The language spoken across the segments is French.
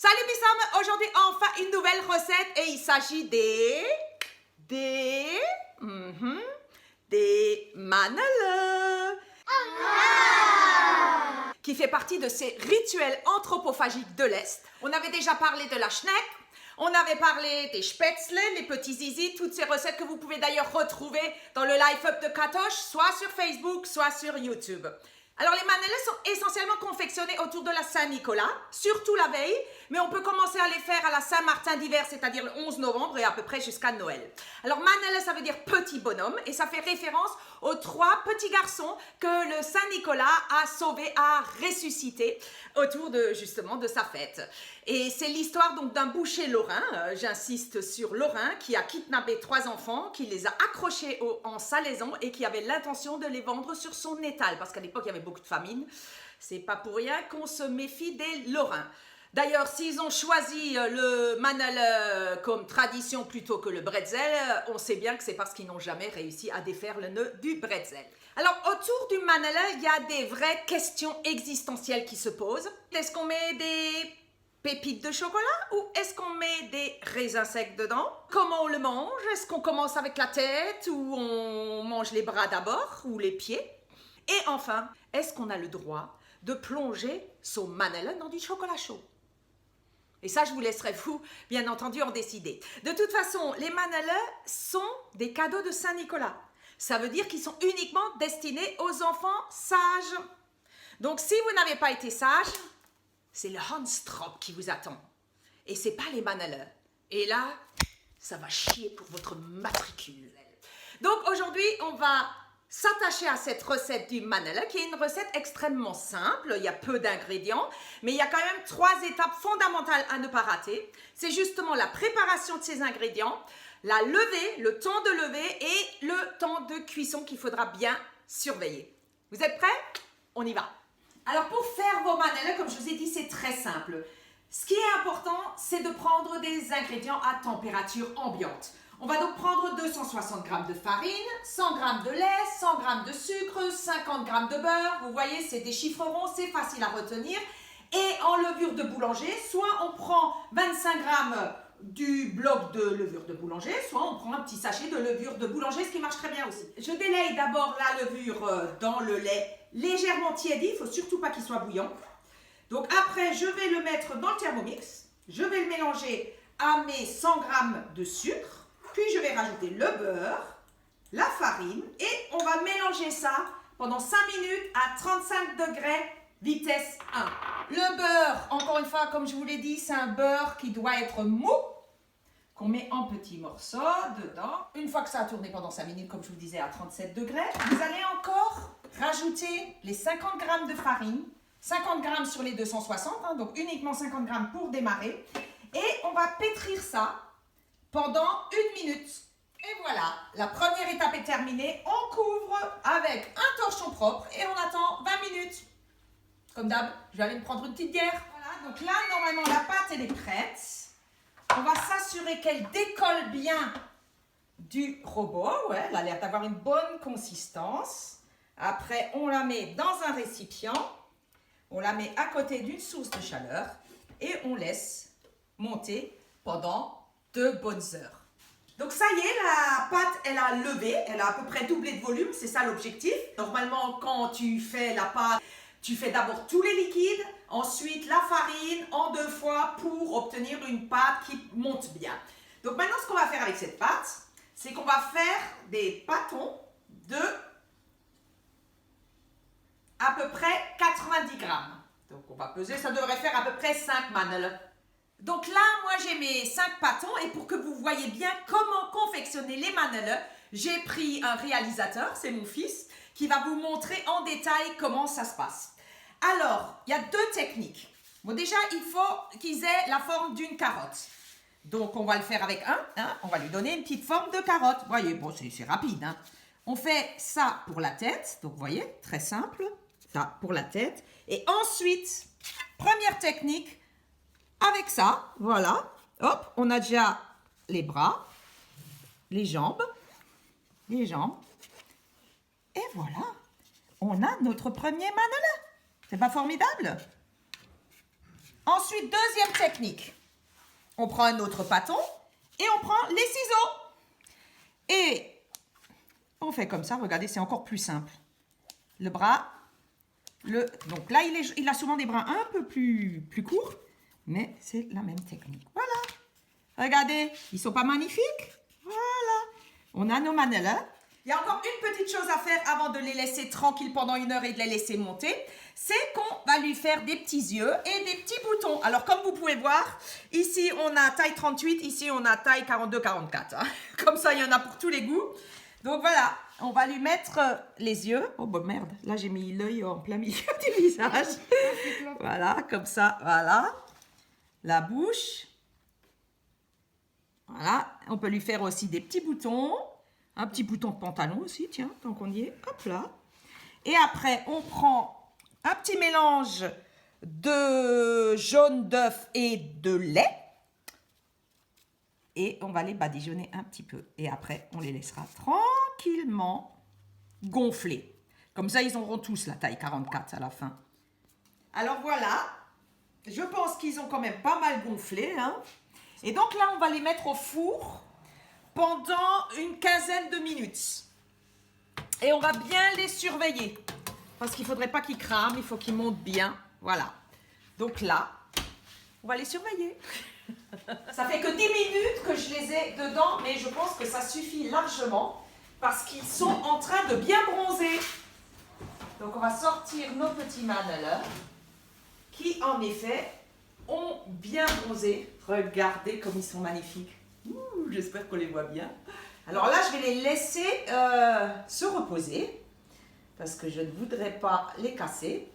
Salut mes Sam, aujourd'hui enfin une nouvelle recette et il s'agit des manele qui fait partie de ces rituels anthropophagiques de l'Est. On avait déjà parlé de la schneck, on avait parlé des spätzle, les petits zizi, toutes ces recettes que vous pouvez d'ailleurs retrouver dans le live-up de Katoche, soit sur Facebook, soit sur YouTube. Alors les manele sont essentiellement confectionnés autour de la Saint-Nicolas, surtout la veille, mais on peut commencer à les faire à la Saint-Martin d'hiver, c'est-à-dire le 11 novembre et à peu près jusqu'à Noël. Alors manele, ça veut dire petit bonhomme et ça fait référence aux 3 petits garçons que le Saint-Nicolas a sauvés, a ressuscités autour de justement de sa fête. Et c'est l'histoire donc d'un boucher lorrain, j'insiste sur lorrain, qui a kidnappé 3 enfants, qui les a accrochés en salaison et qui avait l'intention de les vendre sur son étal, parce qu'à l'époque il y avait beaucoup de famine. C'est pas pour rien qu'on se méfie des lorrains. D'ailleurs, s'ils ont choisi le manele comme tradition plutôt que le bretzel, on sait bien que c'est parce qu'ils n'ont jamais réussi à défaire le nœud du bretzel. Alors, autour du manele, il y a des vraies questions existentielles qui se posent. Est-ce qu'on met des pépites de chocolat ou est-ce qu'on met des raisins secs dedans? Comment on le mange? Est-ce qu'on commence avec la tête ou on mange les bras d'abord ou les pieds? Et enfin, est-ce qu'on a le droit de plonger son manele dans du chocolat chaud? Et ça, je vous laisserai vous, bien entendu, en décider. De toute façon, les manele sont des cadeaux de Saint-Nicolas. Ça veut dire qu'ils sont uniquement destinés aux enfants sages. Donc, si vous n'avez pas été sage, c'est le Hans-Strop qui vous attend. Et c'est pas les manele. Et là, ça va chier pour votre matricule. Donc, aujourd'hui, on va s'attacher à cette recette du manele, qui est une recette extrêmement simple. Il y a peu d'ingrédients, mais il y a quand même 3 étapes fondamentales à ne pas rater. C'est justement la préparation de ces ingrédients, la levée, le temps de levée et le temps de cuisson qu'il faudra bien surveiller. Vous êtes prêts? On y va. Alors pour faire vos manele, comme je vous ai dit, c'est très simple. Ce qui est important, c'est de prendre des ingrédients à température ambiante. On va donc prendre 260 g de farine, 100 g de lait, 100 g de sucre, 50 g de beurre. Vous voyez, c'est des chiffres ronds, c'est facile à retenir. Et en levure de boulanger, soit on prend 25 g du bloc de levure de boulanger, soit on prend un petit sachet de levure de boulanger, ce qui marche très bien aussi. Je délaye d'abord la levure dans le lait légèrement tiédi, il ne faut surtout pas qu'il soit bouillant. Donc après, je vais le mettre dans le Thermomix, je vais le mélanger à mes 100 g de sucre. Puis je vais rajouter le beurre, la farine et on va mélanger ça pendant 5 minutes à 35 degrés vitesse 1. Le beurre, encore une fois, comme je vous l'ai dit, c'est un beurre qui doit être mou, qu'on met en petits morceaux dedans. Une fois que ça a tourné pendant 5 minutes, comme je vous disais, à 37 degrés, vous allez encore rajouter les 50 g de farine, 50 g sur les 260, donc uniquement 50 g pour démarrer. Et on va pétrir ça pendant 1 minute. Et voilà, la première étape est terminée. On couvre avec un torchon propre et on attend 20 minutes. Comme d'hab, je vais aller me prendre une petite bière. Voilà, donc là, normalement, la pâte, elle est prête. On va s'assurer qu'elle décolle bien du robot. Ouais, elle a l'air d'avoir une bonne consistance. Après, on la met dans un récipient. On la met à côté d'une source de chaleur et on laisse monter pendant 2 bonnes heures. Donc ça y est, la pâte, elle a levé, elle a à peu près doublé de volume, c'est ça l'objectif. Normalement, quand tu fais la pâte, tu fais d'abord tous les liquides, ensuite la farine en 2 fois pour obtenir une pâte qui monte bien. Donc maintenant, ce qu'on va faire avec cette pâte, c'est qu'on va faire des pâtons de à peu près 90 g. Donc on va peser, ça devrait faire à peu près 5 manele. Donc là, moi j'ai mes 5 pâtons et pour que vous voyez bien comment confectionner les manele, j'ai pris un réalisateur, c'est mon fils, qui va vous montrer en détail comment ça se passe. Alors, il y a 2 techniques. Bon, déjà, il faut qu'ils aient la forme d'une carotte. Donc, on va le faire avec on va lui donner une petite forme de carotte. Vous voyez, bon, c'est rapide. On fait ça pour la tête, donc vous voyez, très simple. Ça pour la tête. Et ensuite, première technique, avec ça, voilà, hop, on a déjà les bras, les jambes, et voilà, on a notre premier manele. C'est pas formidable? Ensuite, deuxième technique. On prend un autre bâton et on prend les ciseaux. Et on fait comme ça, regardez, c'est encore plus simple. Le bras, donc là, il a souvent des bras un peu plus courts, mais c'est la même technique. Voilà. Regardez, ils sont pas magnifiques? Voilà. On a nos mannelas. Il y a encore une petite chose à faire avant de les laisser tranquilles pendant 1 heure et de les laisser monter. C'est qu'on va lui faire des petits yeux et des petits boutons. Alors, comme vous pouvez voir, ici, on a taille 38. Ici, on a taille 42-44. Hein. Comme ça, il y en a pour tous les goûts. Donc, voilà. On va lui mettre les yeux. Oh, bah merde. Là, j'ai mis l'œil en plein milieu du visage. Voilà, comme ça. Voilà. La bouche. Voilà. On peut lui faire aussi des petits boutons. Un petit bouton de pantalon aussi, tiens, tant qu'on y est. Hop là. Et après, on prend un petit mélange de jaune d'œuf et de lait. Et on va les badigeonner un petit peu. Et après, on les laissera tranquillement gonfler. Comme ça, ils auront tous la taille 44 à la fin. Alors voilà. Je pense qu'ils ont quand même pas mal gonflé. Hein. Et donc là, on va les mettre au four pendant une quinzaine de minutes. Et on va bien les surveiller. Parce qu'il ne faudrait pas qu'ils crament, il faut qu'ils montent bien. Voilà. Donc là, on va les surveiller. Ça fait que 10 minutes que je les ai dedans, mais je pense que ça suffit largement parce qu'ils sont en train de bien bronzer. Donc on va sortir nos petits mannelas qui, en effet, ont bien bronzé. Regardez comme ils sont magnifiques. J'espère qu'on les voit bien. Alors là, je vais les laisser se reposer parce que je ne voudrais pas les casser.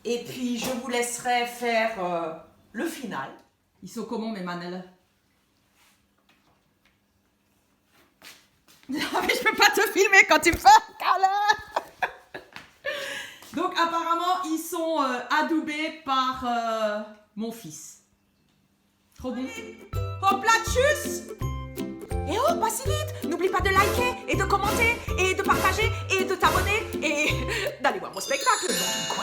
Et puis, je vous laisserai faire le final. Ils sont comment, mes mannelas? Non, mais je ne peux pas te filmer quand tu me fais un câlin. Donc, apparemment, ils sont adoubés par mon fils. Trop bon. Hop là, tchuss! Et oh, pas si vite! N'oublie pas de liker et de commenter et de partager et de t'abonner et d'aller voir mon spectacle. Donc,